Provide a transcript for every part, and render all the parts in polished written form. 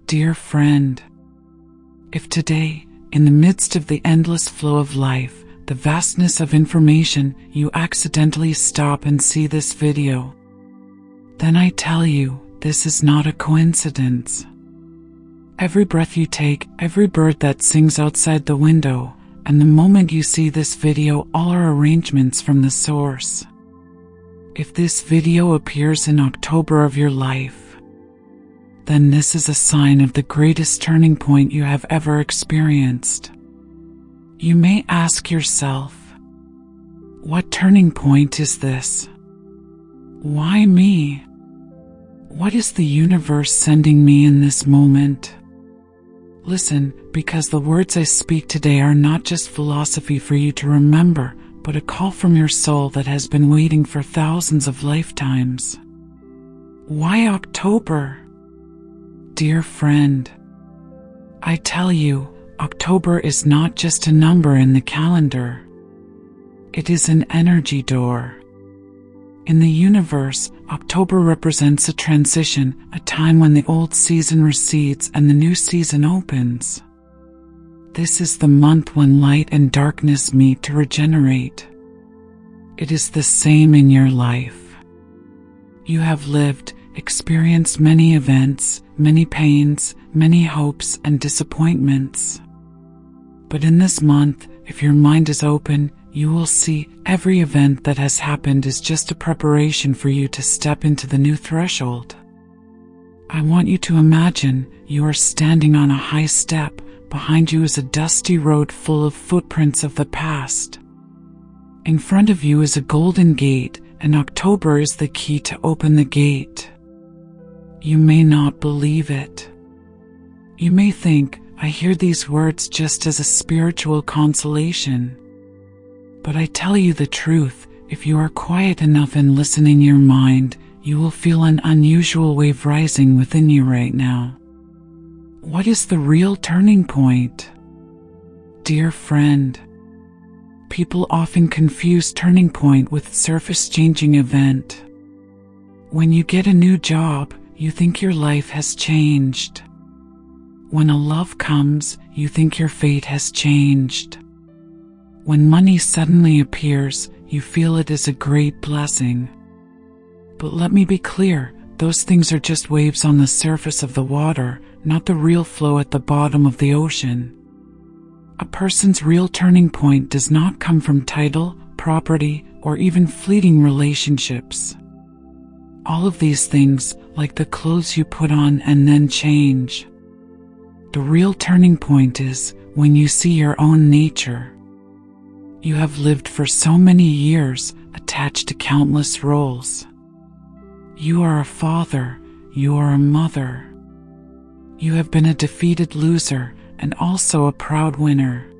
Dear friend, if today, in the midst of the endless flow of life, the vastness of information, you accidentally stop and see this video, then I tell you, this is not a coincidence. Every breath you take, every bird that sings outside the window, and the moment you see this video, all are arrangements from the source. If this video appears in October of your life, then this is a sign of the greatest turning point you have ever experienced. You may ask yourself, what turning point is this? Why me? What is the universe sending me in this moment? Listen, because the words I speak today are not just philosophy for you to remember, but a call from your soul that has been waiting for thousands of lifetimes. Why October? Dear friend, I tell you, October is not just a number in the calendar. It is an energy door. In the universe, October represents a transition, a time when the old season recedes and the new season opens. This is the month when light and darkness meet to regenerate. It is the same in your life. You have lived, experienced many events, many pains, many hopes and disappointments. But in this month, if your mind is open, you will see every event that has happened is just a preparation for you to step into the new threshold. I want you to imagine you are standing on a high step. Behind you is a dusty road full of footprints of the past. In front of you is a golden gate, and October is the key to open the gate. You may not believe it. You may think, I hear these words just as a spiritual consolation. But I tell you the truth, if you are quiet enough and listen in your mind, you will feel an unusual wave rising within you right now. What is the real turning point? Dear friend, people often confuse turning point with surface-changing event. When you get a new job, you think your life has changed. When a love comes, you think your fate has changed. When money suddenly appears, you feel it is a great blessing. But let me be clear, those things are just waves on the surface of the water, not the real flow at the bottom of the ocean. A person's real turning point does not come from title, property, or even fleeting relationships. All of these things, like the clothes you put on and then change. The real turning point is when you see your own nature. You have lived for so many years, attached to countless roles. You are a father, you are a mother. You have been a defeated loser and also a proud winner.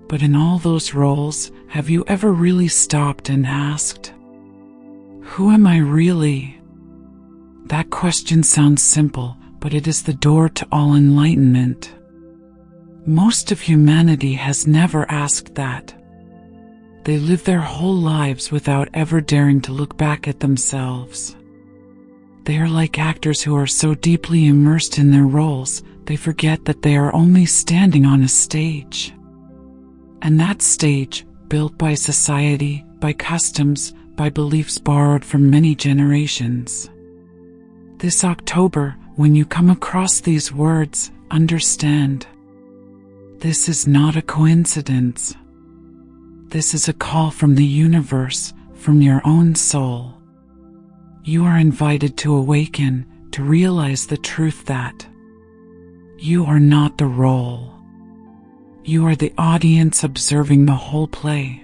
But in all those roles, have you ever really stopped and asked, who am I really? That question sounds simple, but it is the door to all enlightenment. Most of humanity has never asked that. They live their whole lives without ever daring to look back at themselves. They are like actors who are so deeply immersed in their roles, they forget that they are only standing on a stage. And that stage, built by society, by customs, by beliefs borrowed from many generations. This October, when you come across these words, understand. This is not a coincidence. This is a call from the universe, from your own soul. You are invited to awaken, to realize the truth that you are not the role. You are the audience observing the whole play.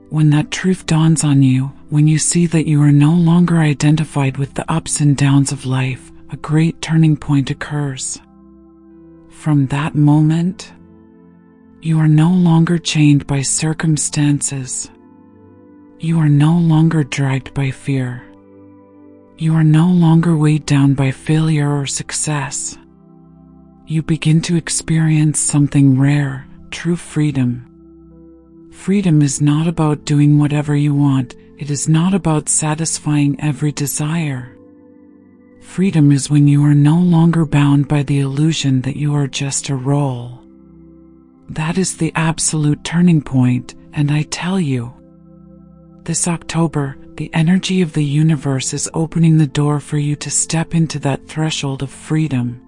When that truth dawns on you, when you see that you are no longer identified with the ups and downs of life, a great turning point occurs. From that moment, you are no longer chained by circumstances. You are no longer dragged by fear. You are no longer weighed down by failure or success. You begin to experience something rare, true freedom. Freedom is not about doing whatever you want. It is not about satisfying every desire. Freedom is when you are no longer bound by the illusion that you are just a role. That is the absolute turning point, and I tell you, this October, the energy of the universe is opening the door for you to step into that threshold of freedom.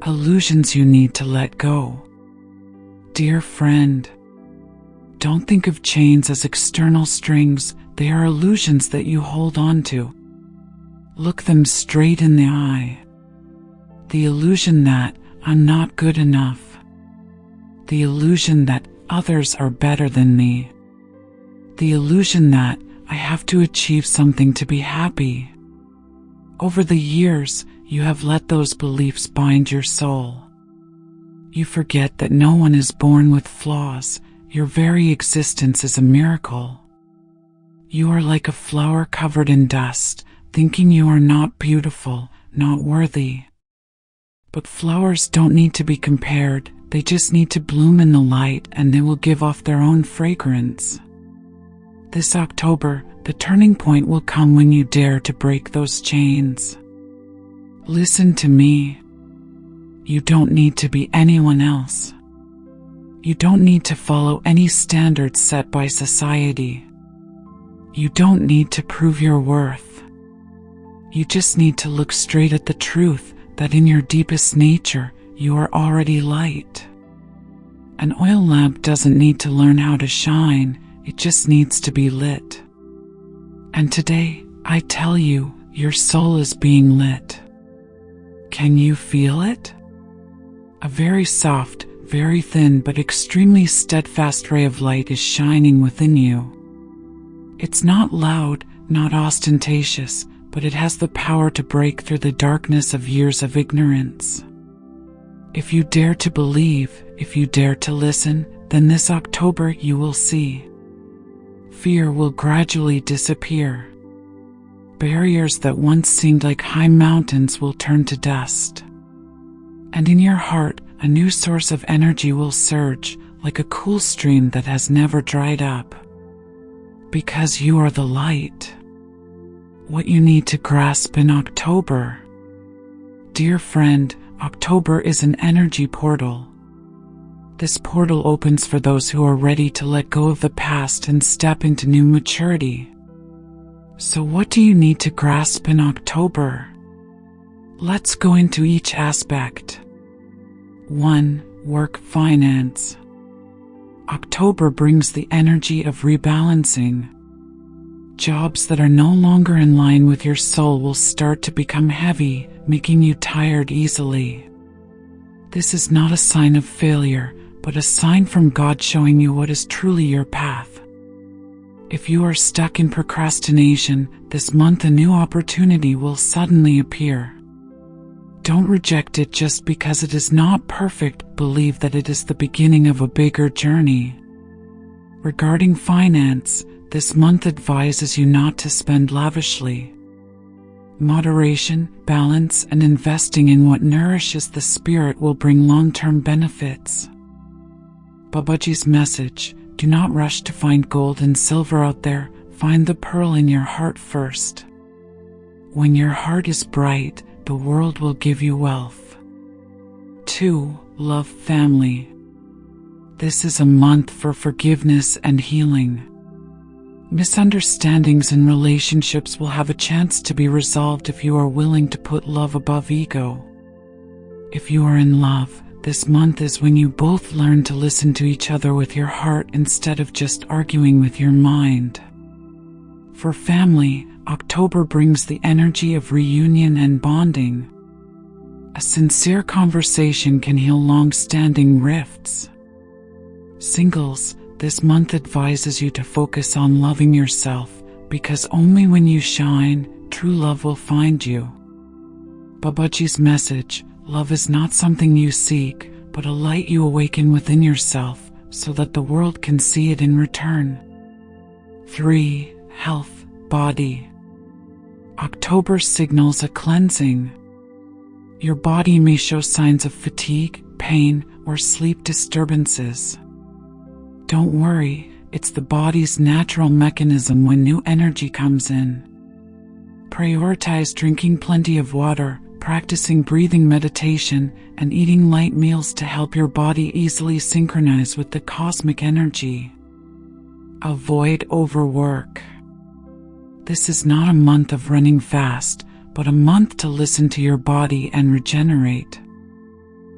Illusions you need to let go. Dear friend, don't think of chains as external strings, they are illusions that you hold on to. Look them straight in the eye. The illusion that I'm not good enough. The illusion that others are better than me. The illusion that I have to achieve something to be happy. Over the years, you have let those beliefs bind your soul. You forget that no one is born with flaws. Your very existence is a miracle. You are like a flower covered in dust, thinking you are not beautiful, not worthy. But flowers don't need to be compared, they just need to bloom in the light and they will give off their own fragrance. This October, the turning point will come when you dare to break those chains. Listen to me. You don't need to be anyone else. You don't need to follow any standards set by society. You don't need to prove your worth. You just need to look straight at the truth that in your deepest nature, you are already light. An oil lamp doesn't need to learn how to shine, it just needs to be lit. And today, I tell you, your soul is being lit. Can you feel it? A very soft, very thin but extremely steadfast ray of light is shining within you. It's not loud, not ostentatious, but it has the power to break through the darkness of years of ignorance. If you dare to believe, if you dare to listen, then this October you will see. Fear will gradually disappear. Barriers that once seemed like high mountains will turn to dust. And in your heart, a new source of energy will surge, like a cool stream that has never dried up. Because you are the light. What you need to grasp in October. Dear friend, October is an energy portal. This portal opens for those who are ready to let go of the past and step into new maturity. So what do you need to grasp in October? Let's go into each aspect. 1. Work finance. October brings the energy of rebalancing. Jobs that are no longer in line with your soul will start to become heavy, making you tired easily. This is not a sign of failure, but a sign from God showing you what is truly your path. If you are stuck in procrastination, this month a new opportunity will suddenly appear. Don't reject it just because it is not perfect, believe that it is the beginning of a bigger journey. Regarding finance, this month advises you not to spend lavishly. Moderation, balance, and investing in what nourishes the spirit will bring long-term benefits. Babaji's message: do not rush to find gold and silver out there, find the pearl in your heart first. When your heart is bright, the world will give you wealth. 2. Love family. This is a month for forgiveness and healing. Misunderstandings in relationships will have a chance to be resolved if you are willing to put love above ego. If you are in love, this month is when you both learn to listen to each other with your heart instead of just arguing with your mind. For family, October brings the energy of reunion and bonding. A sincere conversation can heal long-standing rifts. Singles, this month advises you to focus on loving yourself, because only when you shine, true love will find you. Babaji's message: love is not something you seek, but a light you awaken within yourself, so that the world can see it in return. 3. Health, body. October signals a cleansing. Your body may show signs of fatigue, pain, or sleep disturbances. Don't worry, it's the body's natural mechanism when new energy comes in. Prioritize drinking plenty of water, practicing breathing meditation, and eating light meals to help your body easily synchronize with the cosmic energy. Avoid overwork. This is not a month of running fast, but a month to listen to your body and regenerate.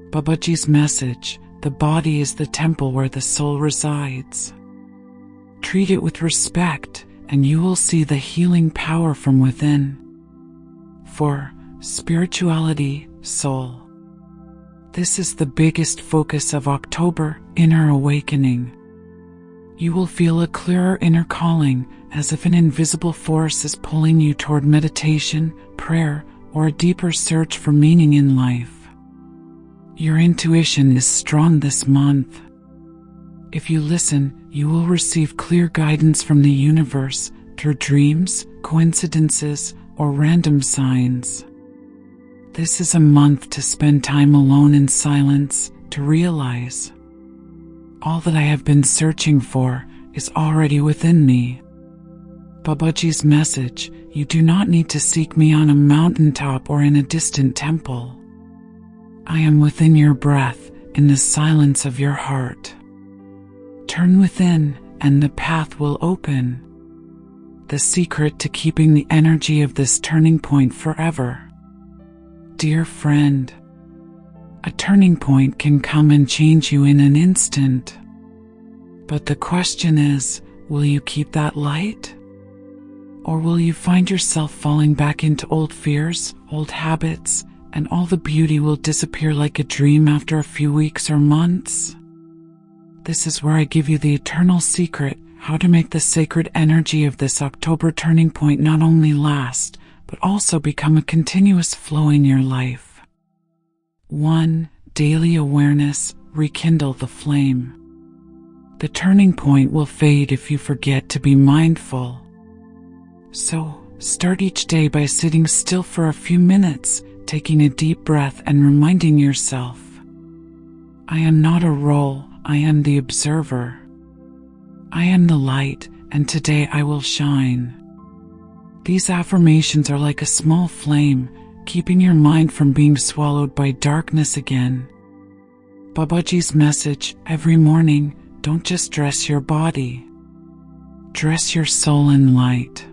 Babaji's message: the body is the temple where the soul resides. Treat it with respect, and you will see the healing power from within. 4. Spirituality, soul. This is the biggest focus of October, inner awakening. You will feel a clearer inner calling, as if an invisible force is pulling you toward meditation, prayer, or a deeper search for meaning in life. Your intuition is strong this month. If you listen, you will receive clear guidance from the universe through dreams, coincidences, or random signs. This is a month to spend time alone in silence, to realize all that I have been searching for is already within me. Babaji's message: you do not need to seek me on a mountaintop or in a distant temple. I am within your breath, in the silence of your heart. Turn within, and the path will open. The secret to keeping the energy of this turning point forever. Dear friend, a turning point can come and change you in an instant. But the question is, will you keep that light? Or will you find yourself falling back into old fears, old habits, and all the beauty will disappear like a dream after a few weeks or months? This is where I give you the eternal secret, how to make the sacred energy of this October turning point not only last, but also become a continuous flow in your life. 1. Daily awareness, rekindle the flame. The turning point will fade if you forget to be mindful. So, start each day by sitting still for a few minutes, taking a deep breath and reminding yourself, I am not a role, I am the observer. I am the light, and today I will shine. These affirmations are like a small flame, keeping your mind from being swallowed by darkness again. Babaji's message: every morning, don't just dress your body. Dress your soul in light.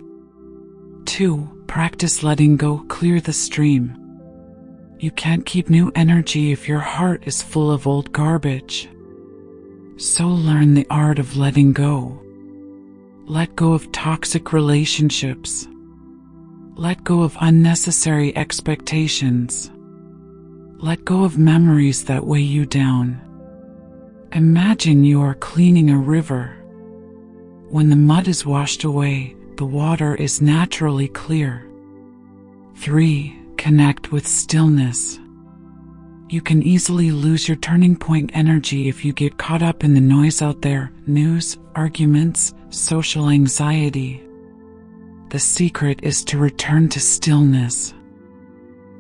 2. Practice letting go, clear the stream. You can't keep new energy if your heart is full of old garbage. So learn the art of letting go. Let go of toxic relationships. Let go of unnecessary expectations. Let go of memories that weigh you down. Imagine you are cleaning a river. When the mud is washed away, the water is naturally clear. 3. Connect with stillness. You can easily lose your turning point energy if you get caught up in the noise out there: news, arguments, social anxiety. The secret is to return to stillness.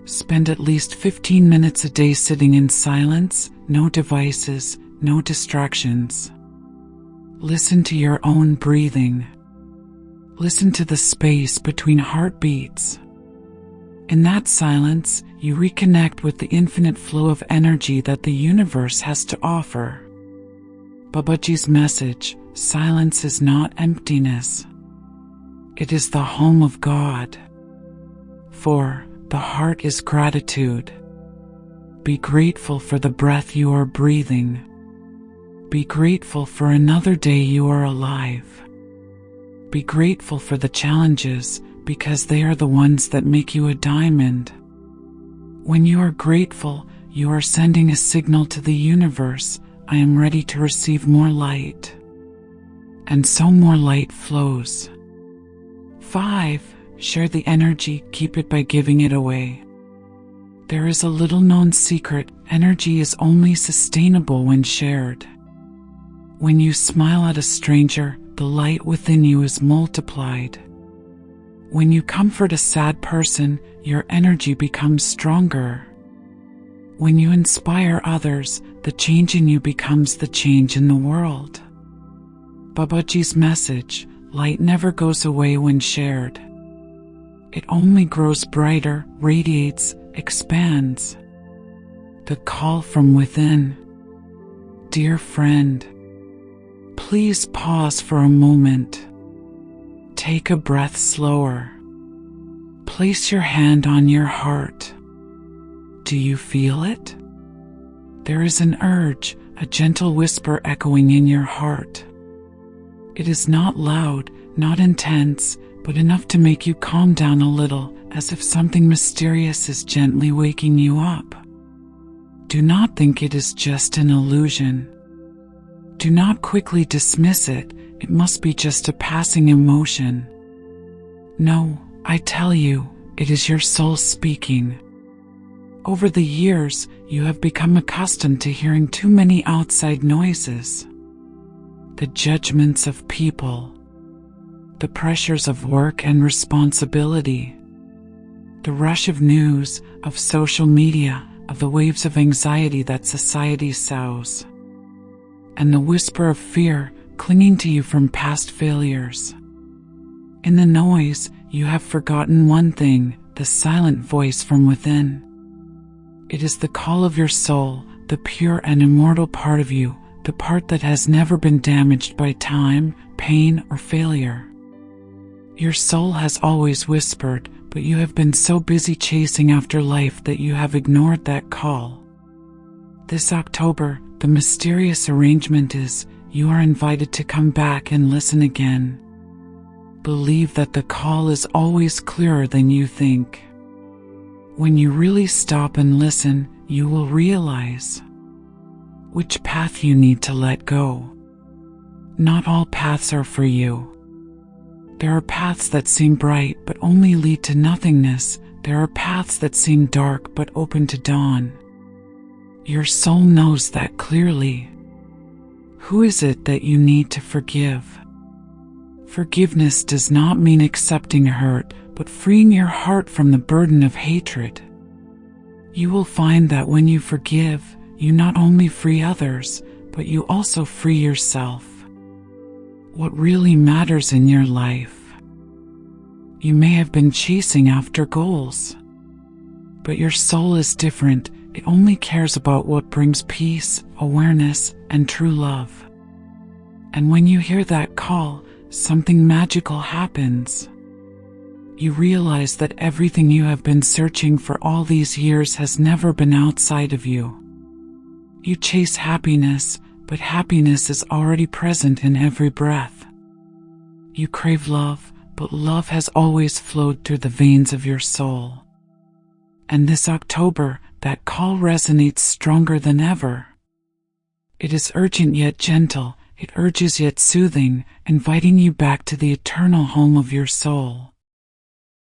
Spend at least 15 minutes a day sitting in silence, no devices, no distractions. Listen to your own breathing. Listen to the space between heartbeats. In that silence, you reconnect with the infinite flow of energy that the universe has to offer. Babaji's message: silence is not emptiness. It is the home of God. 4. The heart is gratitude. Be grateful for the breath you are breathing. Be grateful for another day you are alive. Be grateful for the challenges, because they are the ones that make you a diamond. When you are grateful, you are sending a signal to the universe: I am ready to receive more light. And so more light flows. 5. Share the energy, keep it by giving it away. There is a little known secret: energy is only sustainable when shared. When you smile at a stranger, the light within you is multiplied. When you comfort a sad person, your energy becomes stronger. When you inspire others, the change in you becomes the change in the world. Babaji's message: light never goes away when shared. It only grows brighter, radiates, expands. The call from within. Dear friend, please pause for a moment. Take a breath slower. Place your hand on your heart. Do you feel it? There is an urge, a gentle whisper echoing in your heart. It is not loud, not intense, but enough to make you calm down a little, as if something mysterious is gently waking you up. Do not think it is just an illusion. Do not quickly dismiss it. It must be just a passing emotion. No, I tell you, it is your soul speaking. Over the years, you have become accustomed to hearing too many outside noises. The judgments of people, the pressures of work and responsibility, the rush of news, of social media, of the waves of anxiety that society sows, and the whisper of fear clinging to you from past failures. In the noise, you have forgotten one thing, the silent voice from within. It is the call of your soul, the pure and immortal part of you, the part that has never been damaged by time, pain, or failure. Your soul has always whispered, but you have been so busy chasing after life that you have ignored that call. This October, the mysterious arrangement is, you are invited to come back and listen again. Believe that the call is always clearer than you think. When you really stop and listen, you will realize which path you need to let go. Not all paths are for you. There are paths that seem bright but only lead to nothingness. There are paths that seem dark but open to dawn. Your soul knows that clearly. Who is it that you need to forgive? Forgiveness does not mean accepting hurt, but freeing your heart from the burden of hatred. You will find that when you forgive, you not only free others, but you also free yourself. What really matters in your life? You may have been chasing after goals, but your soul is different. It only cares about what brings peace, awareness, and true love. And when you hear that call, something magical happens. You realize that everything you have been searching for all these years has never been outside of you. You chase happiness, but happiness is already present in every breath. You crave love, but love has always flowed through the veins of your soul. And this October, that call resonates stronger than ever. It is urgent yet gentle, it urges yet soothing, inviting you back to the eternal home of your soul.